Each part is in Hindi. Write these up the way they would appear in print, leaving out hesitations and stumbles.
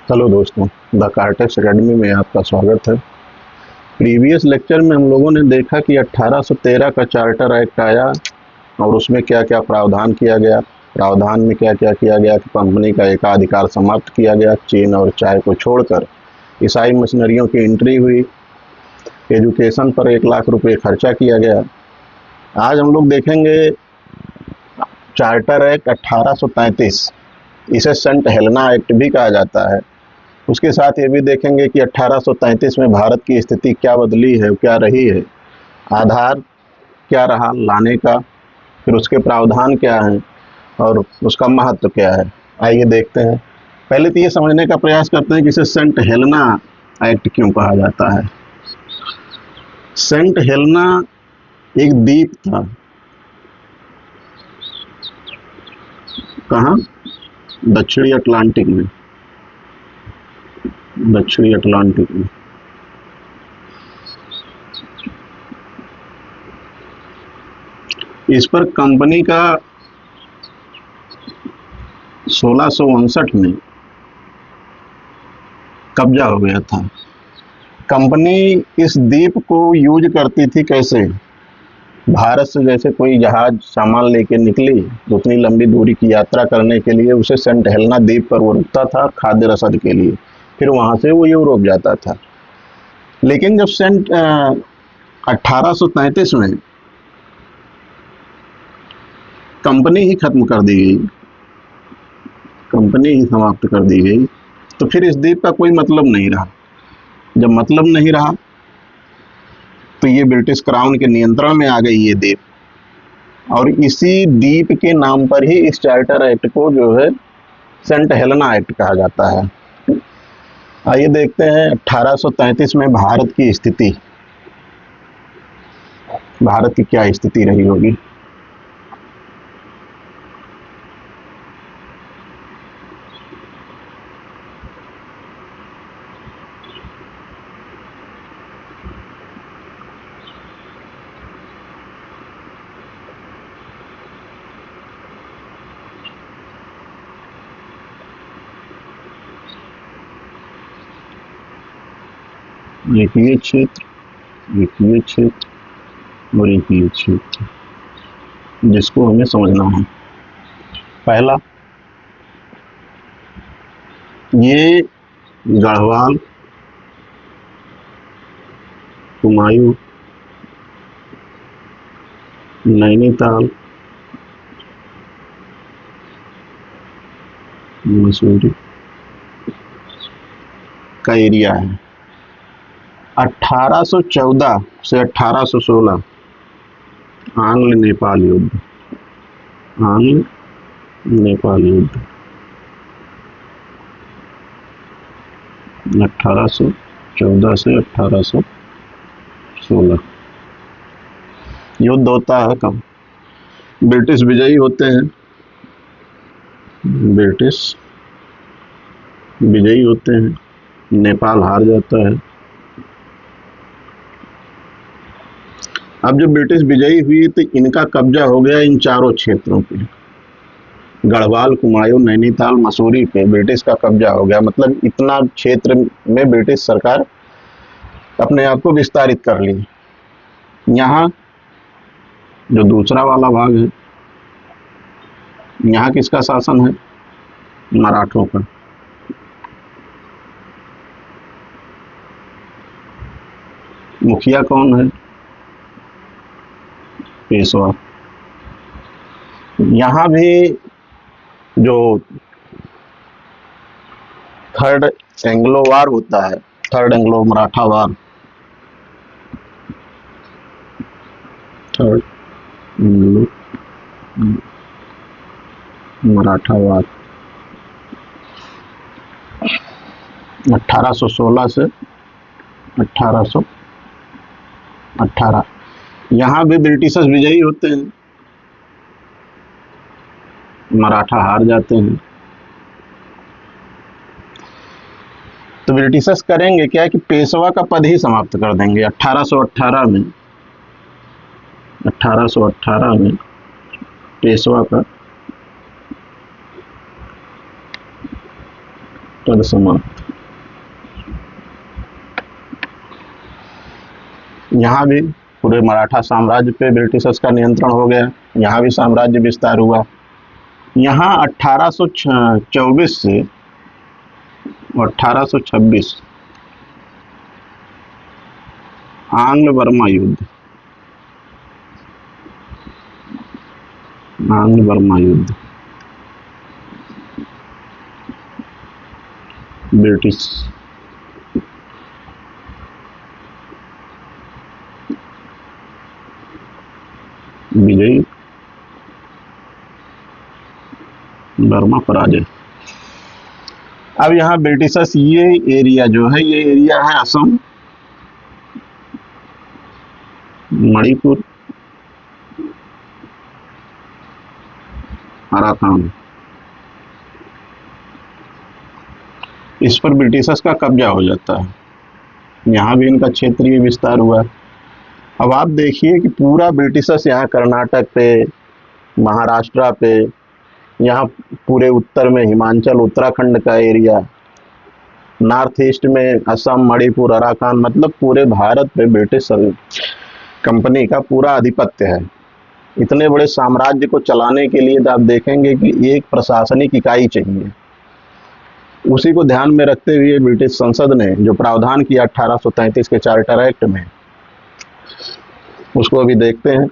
हेलो दोस्तों, द कार्टेक्स एकेडमी में आपका स्वागत है। प्रीवियस लेक्चर में हम लोगों ने देखा कि 1813 का चार्टर एक्ट आया और उसमें क्या क्या प्रावधान किया गया। प्रावधान में क्या क्या किया गया कि कंपनी का एकाधिकार समाप्त किया गया, चीन और चाय को छोड़कर ईसाई मशीनरियों की एंट्री हुई, एजुकेशन पर 1 लाख रुपए खर्चा किया गया। आज हम लोग देखेंगे चार्टर एक्ट 1833, इसे सेंट हेलेना एक्ट भी कहा जाता है। उसके साथ ये भी देखेंगे कि 1833 में भारत की स्थिति क्या बदली है, क्या रही है, आधार क्या रहा लाने का, फिर उसके प्रावधान क्या हैं और उसका महत्व क्या है। आइए देखते हैं। पहले तो ये समझने का प्रयास करते हैं कि इसे सेंट हेलेना एक्ट क्यों कहा जाता है। सेंट हेलेना एक द्वीप था। कहाँ? दक्षिणी अटलांटिक में। दक्षिणी अटलांटिक में इस पर कंपनी का 1659 में कब्जा हो गया था। कंपनी इस द्वीप को यूज करती थी कैसे? भारत से जैसे कोई जहाज सामान लेके निकली तो उतनी लंबी दूरी की यात्रा करने के लिए उसे सेंट हेलेना द्वीप पर वो रुकता था खाद्य रसद के लिए, फिर वहां से वो यूरोप जाता था। लेकिन जब 1833 में कंपनी ही खत्म कर दी गई, कंपनी ही समाप्त कर दी गई, तो फिर इस द्वीप का कोई मतलब नहीं रहा। जब मतलब नहीं रहा तो ये ब्रिटिश क्राउन के नियंत्रण में आ गई ये द्वीप, और इसी द्वीप के नाम पर ही इस चार्टर एक्ट को जो है सेंट हेलेना एक्ट कहा जाता है। आइए देखते हैं 1833 में भारत की स्थिति, भारत की क्या स्थिति रही होगी। एकीय क्षेत्र, एकीय क्षेत्र और एकीय क्षेत्र, जिसको हमें समझना है। पहला, ये गढ़वाल, कुमायूं, नैनीताल, मसूरी का एरिया है। 1814 से 1816 आंग्ल नेपाल युद्ध, आंग्ल नेपाल युद्ध 1814 से 1816 युद्ध होता है। कब? ब्रिटिश विजयी होते हैं, ब्रिटिश विजयी होते हैं, नेपाल हार जाता है। अब जब ब्रिटिश विजयी हुई तो इनका कब्जा हो गया इन चारों क्षेत्रों पे, गढ़वाल, कुमायूं, नैनीताल, मसूरी पे ब्रिटिश का कब्जा हो गया। मतलब इतना क्षेत्र में ब्रिटिश सरकार अपने आप को विस्तारित कर ली। यहाँ जो दूसरा वाला भाग है, यहाँ किसका शासन है? मराठों का। मुखिया कौन है? पेशवा। यहाँ भी जो थर्ड एंग्लो वार होता है, थर्ड एंग्लो मराठा वार, थर्ड एंग्लो मराठा वार 1816 से 1818। यहाँ भी ब्रिटिशर्स विजयी होते हैं, मराठा हार जाते हैं। तो ब्रिटिशर्स करेंगे क्या कि पेशवा का पद ही समाप्त कर देंगे। 1818 में, 1818 में पेशवा का पद समाप्त। यहाँ भी पूरे मराठा साम्राज्य पे ब्रिटिशर्स का नियंत्रण हो गया, यहाँ भी साम्राज्य विस्तार हुआ। यहाँ 1824 से 1826 आंग्ल बर्मा युद्ध, आंग्ल बर्मा युद्ध ब्रिटिश विजयी, बर्मा पराजय। अब यहाँ ब्रिटिशर्स ये एरिया जो है, ये एरिया है असम, मणिपुर, अराकान, इस पर ब्रिटिशर्स का कब्जा हो जाता है। यहाँ भी इनका क्षेत्रीय विस्तार हुआ। अब आप देखिए कि पूरा ब्रिटिशर्स यहाँ कर्नाटक पे, महाराष्ट्र पे, यहाँ पूरे उत्तर में हिमाचल उत्तराखंड का एरिया, नॉर्थ ईस्ट में असम, मणिपुर, अराकान, मतलब पूरे भारत पे ब्रिटिश कंपनी का पूरा आधिपत्य है। इतने बड़े साम्राज्य को चलाने के लिए तो आप देखेंगे कि एक प्रशासनिक इकाई चाहिए। उसी को ध्यान में रखते हुए ब्रिटिश संसद ने जो प्रावधान किया 1833 के चार्टर एक्ट में, उसको अभी देखते हैं।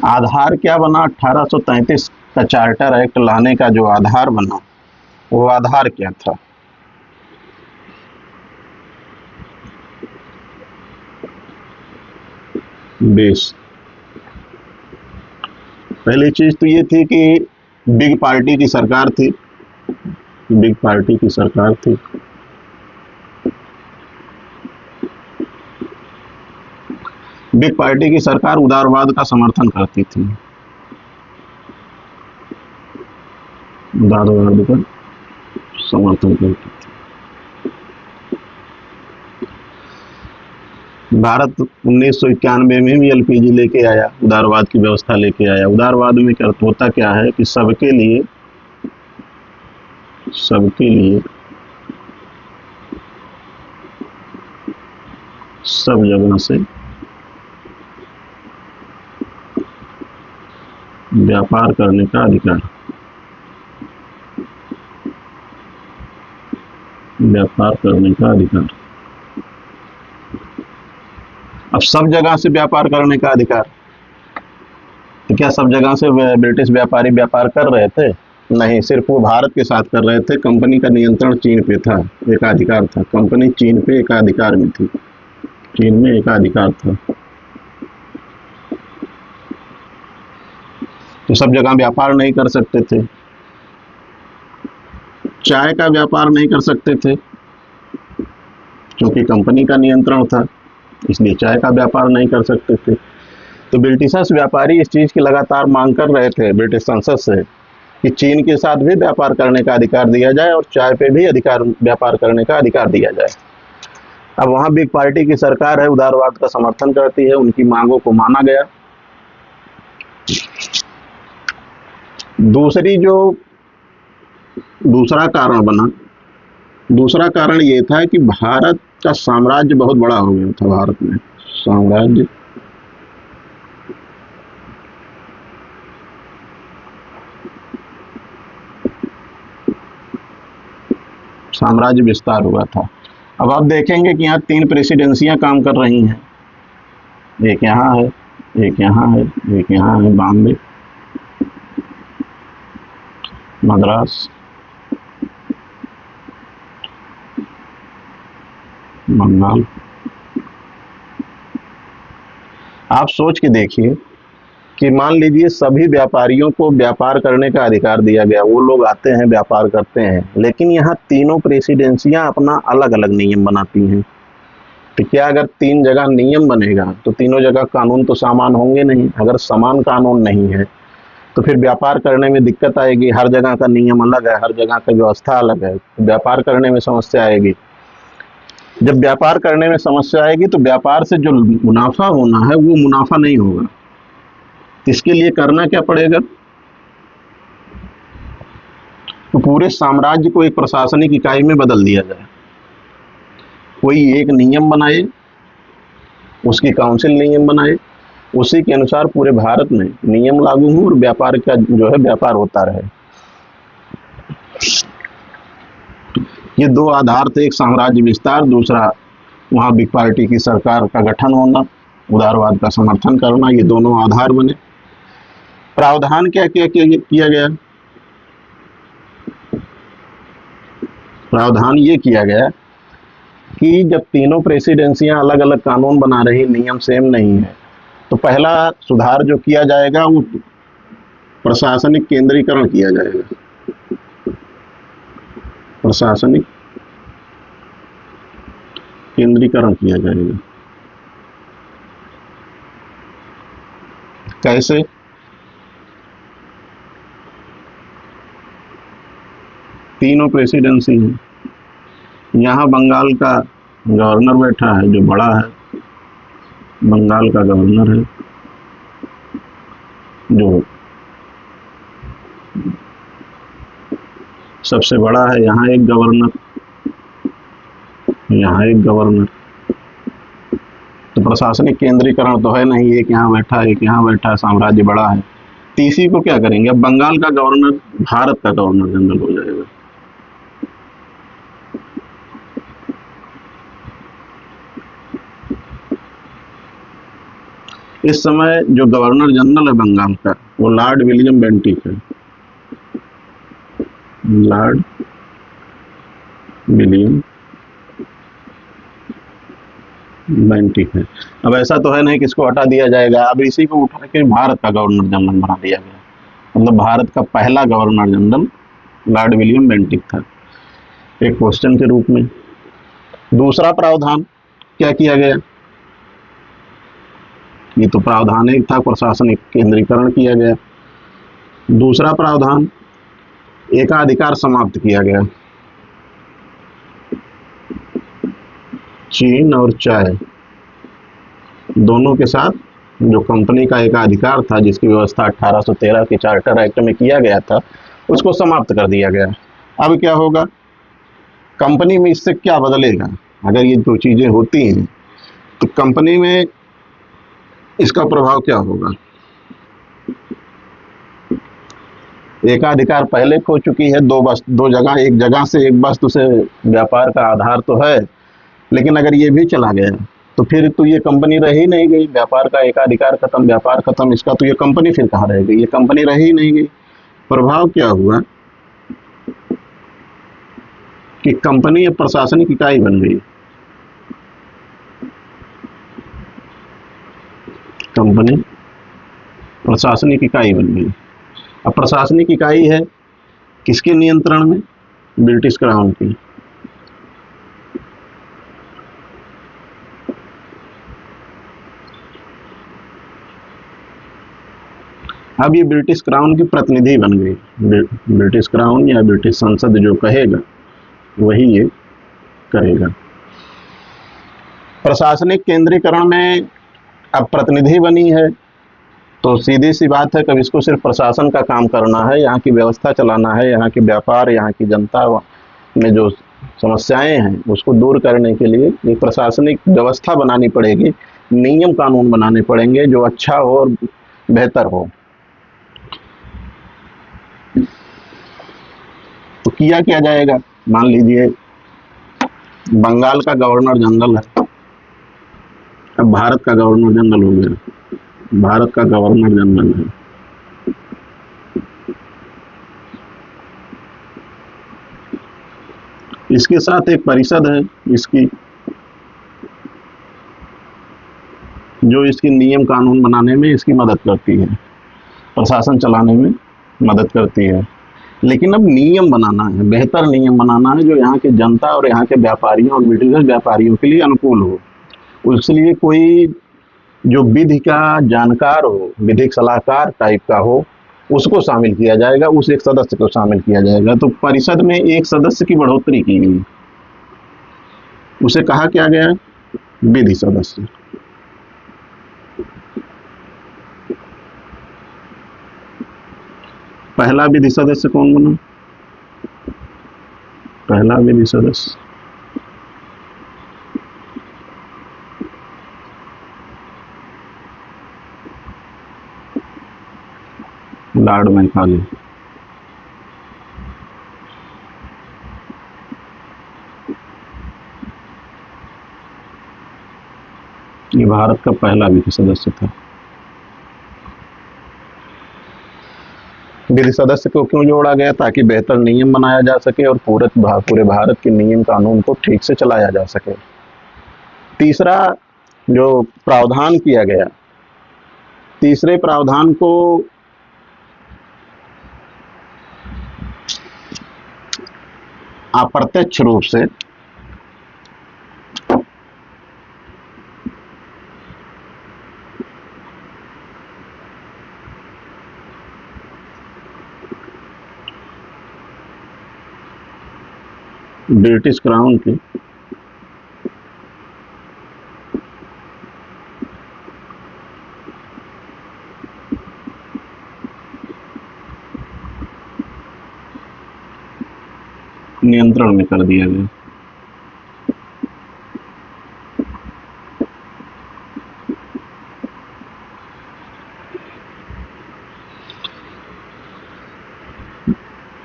आधार क्या बना 1833 का चार्टर एक्ट लाने का? जो आधार बना वो आधार क्या था? बेस। पहली चीज तो ये थी कि बिग पार्टी की सरकार थी, बिग पार्टी की सरकार थी। बिग पार्टी की सरकार उदारवाद का समर्थन करती थी, उदारवाद का समर्थन करती थी। भारत 1991 में भी एलपीजी लेके आया, उदारवाद की व्यवस्था लेके आया। उदारवाद में क्या होता क्या है कि सबके लिए सब जगह से व्यापार करने का अधिकार, व्यापार करने का अधिकार। अब सब जगह से व्यापार करने का अधिकार, तो क्या सब जगह से ब्रिटिश व्यापारी व्यापार कर रहे थे? नहीं, सिर्फ वो भारत के साथ कर रहे थे। कंपनी का नियंत्रण चीन पे था, एकाधिकार था। कंपनी चीन पे एकाधिकार में थी, चीन में एकाधिकार था। तो सब जगह व्यापार नहीं कर सकते थे। चाय का व्यापार नहीं कर सकते थे क्योंकि कंपनी का नियंत्रण था, इसलिए चाय का व्यापार नहीं कर सकते थे। तो ब्रिटिशर्स व्यापारी इस चीज़ की लगातार मांग कर रहे थे ब्रिटिश संसद से कि चीन के साथ भी व्यापार करने का अधिकार दिया जाए और चाय पे भी व्यापार करने का अधिकार दिया जाए। अब वहाँ बिग पार्टी की सरकार है, उदारवाद का समर्थन करती है, उनकी मांगों को माना गया। दूसरा कारण बना, दूसरा कारण ये था कि भारत का साम्राज्य बहुत बड़ा हो गया था। भारत में साम्राज्य विस्तार हुआ था। अब आप देखेंगे कि यहाँ 3 प्रेसिडेंसियां काम कर रही हैं। एक यहाँ है, एक यहाँ है, एक यहाँ है, बॉम्बे, मद्रास, बंगाल। आप सोच के देखिए कि मान लीजिए सभी व्यापारियों को व्यापार करने का अधिकार दिया गया, वो लोग आते हैं व्यापार करते हैं, लेकिन यहाँ तीनों प्रेसिडेंसियां अपना अलग अलग नियम बनाती हैं। तो क्या अगर 3 जगह नियम बनेगा तो तीनों जगह कानून तो समान होंगे नहीं। अगर समान कानून नहीं है तो फिर व्यापार करने में दिक्कत आएगी। हर जगह का नियम अलग है, हर जगह का व्यवस्था अलग है, व्यापार करने में समस्या आएगी। जब व्यापार करने में समस्या आएगी तो व्यापार से जो मुनाफा होना है वो मुनाफा नहीं होगा। इसके लिए करना क्या पड़ेगा? पूरे साम्राज्य को एक प्रशासनिक इकाई में बदल दिया जाए। कोई एक नियम बनाए, उसकी काउंसिल नियम बनाए, उसी के अनुसार पूरे भारत में नियम लागू हो और व्यापार का जो है व्यापार होता रहे। ये दो आधार थे, एक साम्राज्य विस्तार, दूसरा वहां बिग पार्टी की सरकार का गठन होना, उदारवाद का समर्थन करना। ये दोनों आधार बने। प्रावधान क्या क्या किया गया? प्रावधान ये किया गया कि जब तीनों प्रेसिडेंसियां अलग अलग कानून बना रही, नियम सेम नहीं है, तो पहला सुधार जो किया जाएगा वो प्रशासनिक केंद्रीकरण किया जाएगा। प्रशासनिक केंद्रीकरण किया जाएगा। कैसे? तीनों प्रेसिडेंसी हैं। यहाँ बंगाल का गवर्नर बैठा है जो बड़ा है, बंगाल का गवर्नर है जो सबसे बड़ा है। यहाँ एक गवर्नर, यहाँ एक गवर्नर। तो प्रशासनिक केंद्रीकरण तो है नहीं, एक यहाँ बैठा है, एक यहाँ बैठा है, साम्राज्य बड़ा है। तीसरी को क्या करेंगे? अब बंगाल का गवर्नर भारत का गवर्नर जनरल हो जाएगा। इस समय जो गवर्नर जनरल है बंगाल का वो लॉर्ड विलियम बेंटिक है। लॉर्ड विलियम बेंटिक है। अब ऐसा तो है नहीं कि इसको हटा दिया जाएगा, अब इसी को उठा के भारत का गवर्नर जनरल बना दिया गया। मतलब भारत का पहला governor general Lord William Bentinck था, एक क्वेश्चन के रूप में। दूसरा प्रावधान क्या किया गया? ये तो प्रावधान एक था, प्रशासनिक केंद्रीकरण किया गया। दूसरा प्रावधान, एकाधिकार समाप्त किया गया। चीन और चाय दोनों के साथ जो कंपनी का एकाधिकार था, जिसकी व्यवस्था 1813 के चार्टर एक्ट में किया गया था, उसको समाप्त कर दिया गया। अब क्या होगा? कंपनी में इससे क्या बदलेगा? अगर ये दो चीजें होती हैं तो कंपनी में इसका प्रभाव क्या होगा? एकाधिकार पहले खो चुकी है, दो जगह, एक जगह से एक वस्तु से व्यापार का आधार तो है, लेकिन अगर ये भी चला गया तो फिर तो ये कंपनी रह ही नहीं गई। व्यापार का एकाधिकार खत्म, व्यापार खत्म, इसका तो ये कंपनी फिर कहाँ रह गई? ये कंपनी रह ही नहीं गई। प्रभाव क्या हुआ कि कंपनी अब प्रशासनिक इकाई बन गई। कंपनी प्रशासनिक इकाई बन गई। अब प्रशासनिक इकाई है किसके नियंत्रण में? ब्रिटिश क्राउन की। अब ये ब्रिटिश क्राउन की प्रतिनिधि बन गई। ब्रिटिश क्राउन या ब्रिटिश संसद जो कहेगा वही ये करेगा। प्रशासनिक केंद्रीकरण में अब प्रतिनिधि बनी है तो सीधी सी बात है, कब इसको सिर्फ प्रशासन का काम करना है, यहाँ की व्यवस्था चलाना है, यहाँ के व्यापार, यहाँ की जनता में जो समस्याएं हैं उसको दूर करने के लिए एक प्रशासनिक व्यवस्था बनानी पड़ेगी, नियम कानून बनाने पड़ेंगे जो अच्छा हो और बेहतर हो। तो किया क्या जाएगा? मान लीजिए बंगाल का गवर्नर जनरल है, अब भारत का गवर्नर जनरल हो गया। भारत का गवर्नर जनरल है, इसके साथ एक परिषद है इसकी, जो इसकी नियम कानून बनाने में इसकी मदद करती है, प्रशासन चलाने में मदद करती है। लेकिन अब नियम बनाना है, बेहतर नियम बनाना है जो यहाँ की जनता और यहाँ के व्यापारियों और ब्रिटिश व्यापारियों के लिए अनुकूल हो। उसलिए कोई जो विधि का जानकार हो, विधिक सलाहकार टाइप का हो, उसको शामिल किया जाएगा, उस एक सदस्य को शामिल किया जाएगा। तो परिषद में एक सदस्य की बढ़ोतरी की गई, उसे कहा क्या गया? विधि सदस्य। पहला विधि सदस्य कौन बना? पहला विधि सदस्य लॉर्ड मैकाले। ये भारत का पहला विधि सदस्य था। विधि सदस्य को क्यों जोड़ा गया? ताकि बेहतर नियम बनाया जा सके और पूरे भारत के नियम कानून को ठीक से चलाया जा सके। तीसरा जो प्रावधान किया गया, तीसरे प्रावधान को अप्रत्यक्ष रूप से ब्रिटिश क्राउन के नियंत्रण में कर दिया गया।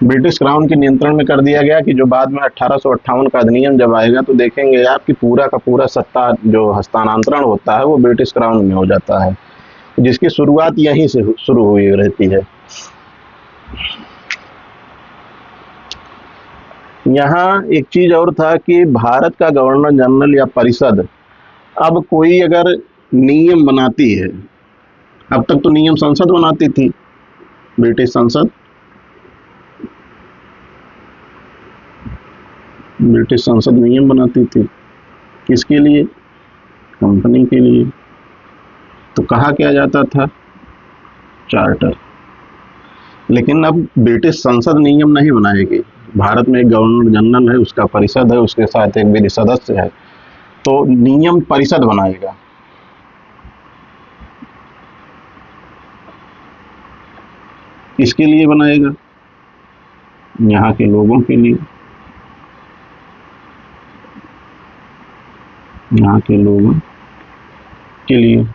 ब्रिटिश क्राउन के नियंत्रण में कर दिया गया कि जो बाद में 1858 का अधिनियम जब आएगा तो देखेंगे आप कि पूरा का पूरा सत्ता जो हस्तांतरण होता है वो ब्रिटिश क्राउन में हो जाता है, जिसकी शुरुआत यहीं से शुरू हुई रहती है। यहाँ एक चीज और था कि भारत का गवर्नर जनरल या परिषद अब कोई अगर नियम बनाती है, अब तक तो नियम संसद बनाती थी, ब्रिटिश संसद, ब्रिटिश संसद नियम बनाती थी। किसके लिए? कंपनी के लिए। तो कहा क्या जाता था? चार्टर। लेकिन अब ब्रिटिश संसद नियम नहीं बनाएगी। भारत में एक गवर्नर जनरल है, उसका परिषद है, उसके साथ एक विधि सदस्य है, तो नियम परिषद बनाएगा। किसके लिए बनाएगा? यहाँ के लोगों के लिए, यहाँ के लोगों के लिए।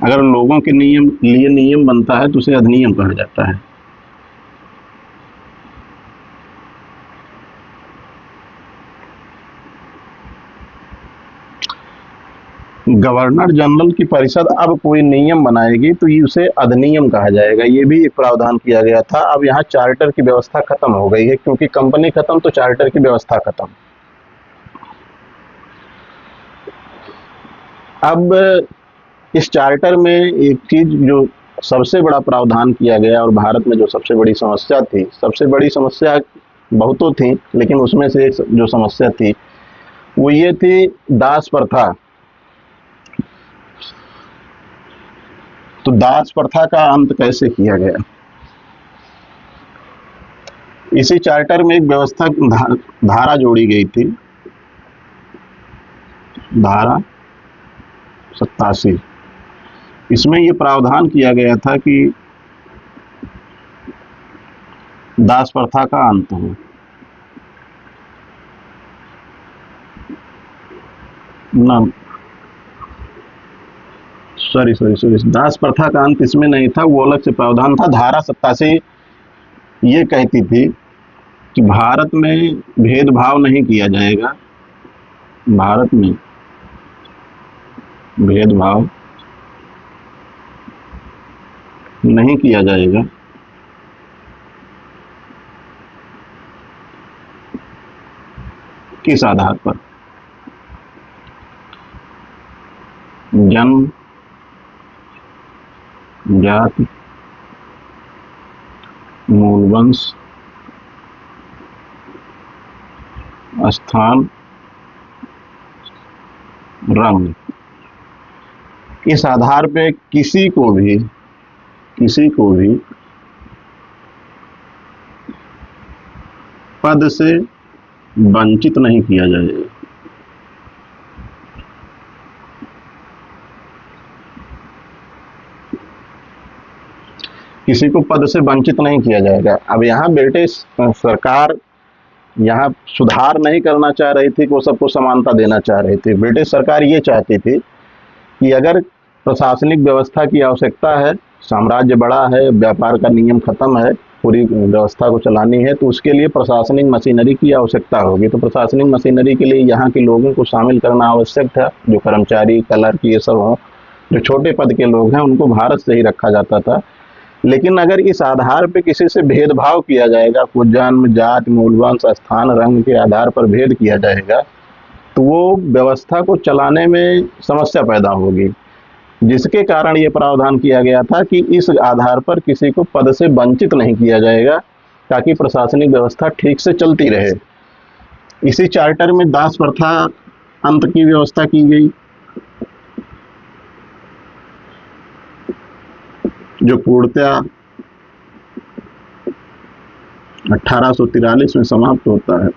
अगर लोगों के लिए नियम बनता है तो उसे अधिनियम कहा जाता है। गवर्नर जनरल की परिषद अब कोई नियम बनाएगी तो ये उसे अधिनियम कहा जाएगा। ये भी एक प्रावधान किया गया था। अब यहाँ चार्टर की व्यवस्था खत्म हो गई है, क्योंकि कंपनी खत्म तो चार्टर की व्यवस्था खत्म। अब इस चार्टर में एक चीज जो सबसे बड़ा प्रावधान किया गया और भारत में जो सबसे बड़ी समस्या थी, सबसे बड़ी समस्या बहुतों थी, लेकिन उसमें से एक जो समस्या थी वो ये थी दास प्रथा। तो दास प्रथा का अंत कैसे किया गया? इसी चार्टर में एक व्यवस्था धारा जोड़ी गई थी, धारा 87। इसमें ये प्रावधान किया गया था कि दास प्रथा का अंत हो। ना, सॉरी, दास प्रथा का अंत इसमें नहीं था, वो अलग से प्रावधान था। धारा 87 ये कहती थी कि भारत में भेदभाव नहीं किया जाएगा, भारत में भेदभाव नहीं किया जाएगा। किस आधार पर? जन्म, जाति, मूल वंश, स्थान, रंग, इस आधार पे किसी को भी पद से वंचित नहीं किया जाएगा। किसी को पद से वंचित नहीं किया जाएगा। अब यहाँ ब्रिटिश सरकार यहाँ सुधार नहीं करना चाह रही थी, वो सबको समानता देना चाह रही थी। ब्रिटिश सरकार ये चाहती थी कि अगर प्रशासनिक व्यवस्था की आवश्यकता है, साम्राज्य बड़ा है, व्यापार का नियम खत्म है, पूरी व्यवस्था को चलानी है, तो उसके लिए प्रशासनिक मशीनरी की आवश्यकता होगी। तो प्रशासनिक मशीनरी के लिए यहाँ के लोगों को शामिल करना आवश्यक था। जो कर्मचारी, क्लर्क, ये सब हों, जो छोटे पद के लोग हैं, उनको भारत से ही रखा जाता था। लेकिन अगर इस आधार पे किसी से भेदभाव किया जाएगा, कुछ जन्म, जाति, मूलवंश, स्थान, रंग के आधार पर भेद किया जाएगा, तो वो व्यवस्था को चलाने में समस्या पैदा होगी। जिसके कारण ये प्रावधान किया गया था कि इस आधार पर किसी को पद से वंचित नहीं किया जाएगा, ताकि प्रशासनिक व्यवस्था ठीक से चलती रहे। इसी चार्टर में दास प्रथा अंत की व्यवस्था की गई, जो पूर्णतया 1843 में समाप्त होता है।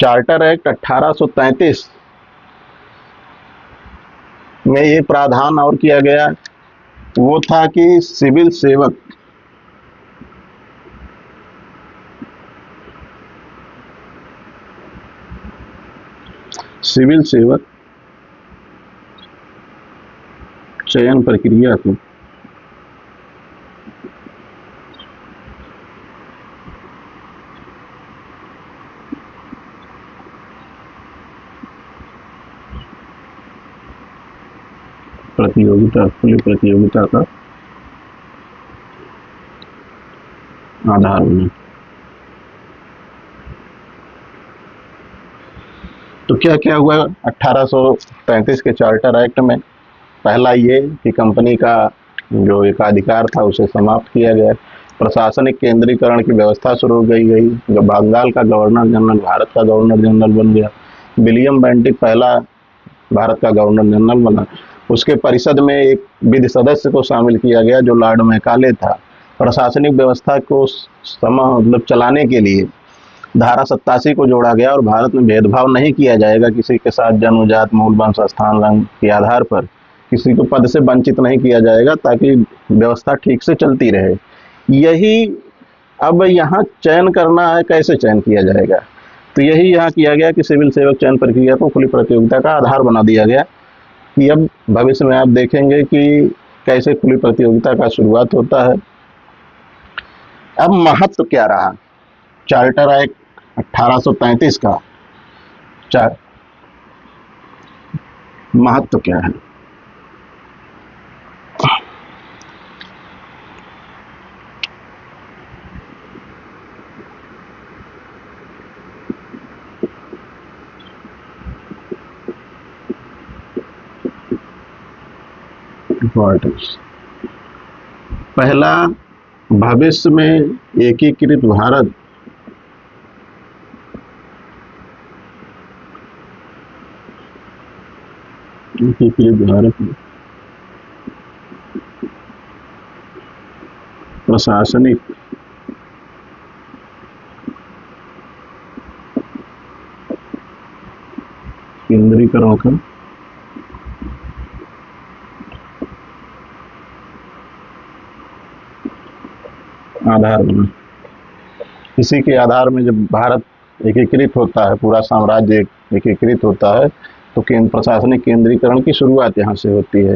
चार्टर एक्ट 1833 में ये प्रावधान और किया गया, वो था कि सिविल सेवक चयन प्रक्रिया को खुली प्रतियोगिता का आधार बने। तो क्या क्या हुआ 1833 के चार्टर एक्ट में? पहला ये कि कंपनी का जो एकाधिकार था उसे समाप्त किया गया। प्रशासनिक केंद्रीकरण की व्यवस्था शुरू हो गई। जो बंगाल का गवर्नर जनरल भारत का गवर्नर जनरल बन गया। विलियम बेंटिक पहला भारत का गवर्नर जनरल बना। उसके परिषद में एक विधि सदस्य को शामिल किया गया जो लॉर्ड मैकाले था। प्रशासनिक व्यवस्था को मतलब चलाने के लिए धारा 87 को जोड़ा गया और भारत में भेदभाव नहीं किया जाएगा किसी के साथ, जन्म, जात, मूल वंश, स्थान, रंग के आधार पर किसी को पद से वंचित नहीं किया जाएगा, ताकि व्यवस्था ठीक से चलती रहे। यही अब यहाँ चयन करना है, कैसे चयन किया जाएगा? तो यही यहाँ किया गया कि सिविल सेवक चयन प्रक्रिया को खुली प्रतियोगिता का आधार बना दिया गया। कि अब भविष्य में आप देखेंगे कि कैसे खुली प्रतियोगिता का शुरुआत होता है। अब महत्व क्या रहा चार्टर एक्ट 1833 का? महत्व क्या है? इम्पोर्टेंस। पहला, भविष्य में एकीकृत भारत में प्रशासनिक केंद्रीकरण का आधार बना। इसी के आधार में जब भारत एकीकृत होता है, पूरा साम्राज्य एकीकृत होता है, तो प्रशासनिक केंद्रीकरण की शुरुआत यहाँ से होती है।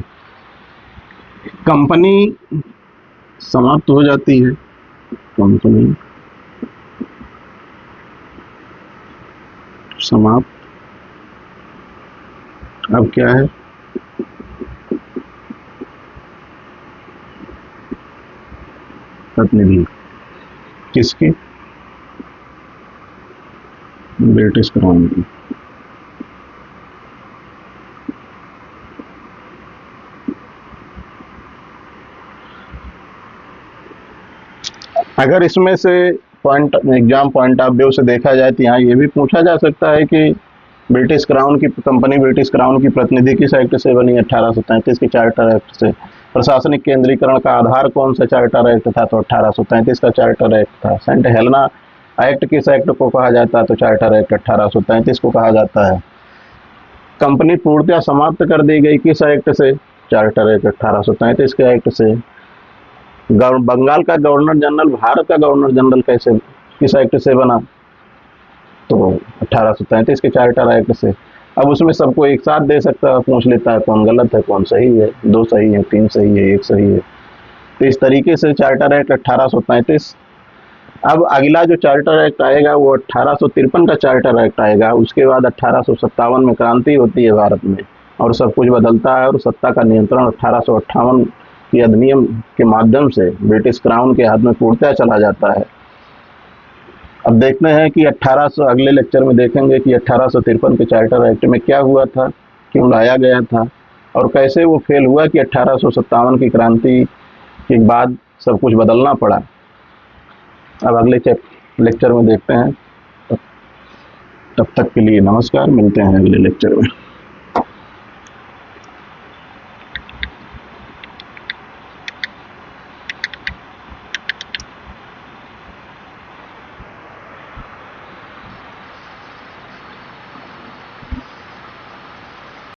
कंपनी समाप्त हो जाती है। कंपनी समाप्त। अब क्या है? प्रतिनिधि किसकी? ब्रिटिश क्राउन की। अगर इसमें से एग्जाम पॉइंट ऑफ व्यू से देखा जाए तो यहाँ ये भी पूछा जा सकता है कि ब्रिटिश क्राउन की कंपनी ब्रिटिश क्राउन की प्रतिनिधि किस एक्ट से बनी? 1833 के चार्टर एक्ट से। प्रशासनिक केंद्रीकरण का आधार कौन सा चार्टर एक्ट था? तो 1833 का चार्टर एक्ट था। सेंट हेलेना एक्ट किस एक्ट को कहा जाता है? तो चार्टर एक्ट 1833 को कहा जाता है। कंपनी पूर्णतः समाप्त कर दी गई किस एक्ट से? चार्टर एक्ट 1833 के एक्ट से। बंगाल का गवर्नर जनरल भारत का गवर्नर जनरल कैसे, किस एक्ट से बना? तो 1833 के चार्टर एक्ट से। अब उसमें सबको एक साथ दे सकता है, पूछ लेता है कौन गलत है कौन सही है, 2 सही है 3 सही है 1 सही है। तो इस तरीके से चार्टर एक्ट 1833। अब अगला जो चार्टर एक्ट आएगा वो 1853 का चार्टर एक्ट आएगा। उसके बाद 1857 में क्रांति होती है भारत में और सब कुछ बदलता है और सत्ता का नियंत्रण 1858 के अधिनियम के माध्यम से ब्रिटिश क्राउन के हाथ में पूर्णतः चला जाता है। अब देखते हैं कि 1800 अगले लेक्चर में देखेंगे कि 1853 के चार्टर एक्ट में क्या हुआ था, क्यों लाया गया था और कैसे वो फेल हुआ कि 1857 की क्रांति के बाद सब कुछ बदलना पड़ा। अब अगले लेक्चर में देखते हैं। तब तक के लिए नमस्कार, मिलते हैं अगले लेक्चर में।